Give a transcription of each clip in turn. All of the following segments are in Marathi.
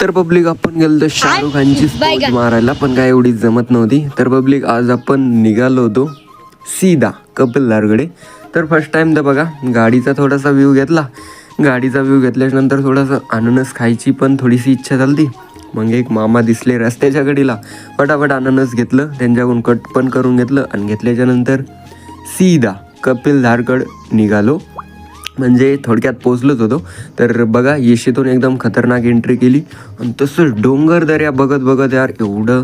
तर पब्लिक आपण गेलो तर शाहरुख खानची पोज मारायला, पण काय एवढी जमत नव्हती. तर पब्लिक आज आपण निघालो होतो सीधा कपिलधारकडे. तर फर्स्ट टाइम तर बघा गाडीचा थोडासा व्ह्यू घेतला. गाडीचा व्ह्यू घेतल्यानंतर थोडंसं अननस खायची पण थोडीशी इच्छा झाली. मग एक मामा दिसले रस्त्याच्या कडेला, फटाफट अननस घेतलं, त्यांच्याकडून कट पण करून घेतलं आणि घेतल्याच्यानंतर सीधा कपिलधारकडं निघालो. म्हणजे थोडक्यात पोचलोच होतो. तर बघा येशीतून एकदम खतरनाक एंट्री केली आणि तसंच डोंगर दर्या बघत बघत यार एवढं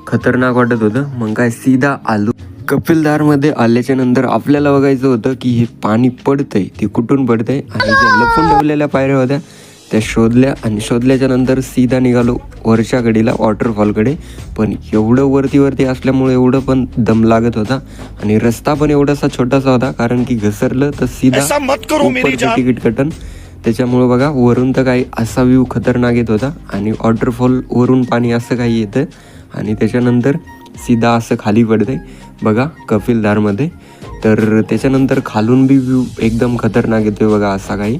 खतरनाक वाटत होतं. मग काय सीधा आलो कपिलधारमध्ये. आल्याच्या नंतर आपल्याला बघायचं होतं की हे पाणी पडतंय ते कुठून पडतंय, आणि ज्या लपून ठेवलेल्या पायऱ्या होत्या त्या शोधल्या आणि शोधल्याच्या नंतर सीधा निघालो वरच्या कडेला वॉटरफॉलकडे. पण एवढं वरती असल्यामुळे एवढं पण दम लागत होता आणि रस्ता पण एवढासा छोटासा होता, कारण की घसरलं तर सीधा तिकीट कटन. त्याच्यामुळं बघा वरून तर काही असा व्ह्यू खतरनाक येत होता आणि वॉटरफॉल वरून पाणी असं काही येतं आणि त्याच्यानंतर सीधा असं खाली पडतंय बघा कपिलधारमध्ये. तर त्याच्यानंतर खालून बी व्ह्यू एकदम खतरनाक येतोय बघा असा काही.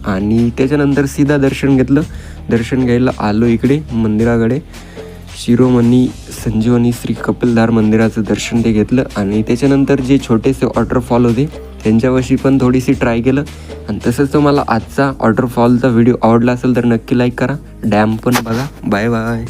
आणि त्याच्यानंतर सीधा दर्शन घेतलं. दर्शन घ्यायला आलो इकडे मंदिराकडे, शिरोमणी संजीवनी श्री कपिलधार मंदिराचं दर्शन ते घेतलं. आणि त्याच्यानंतर जे छोटेसे वॉटरफॉल होते त्यांच्यापाशी पण थोडीशी ट्राय केलं. आणि तसंच तुम्हाला आजचा वॉटरफॉलचा व्हिडिओ आवडला असेल तर नक्की लाईक करा. डॅम पण बघा. Bye bye.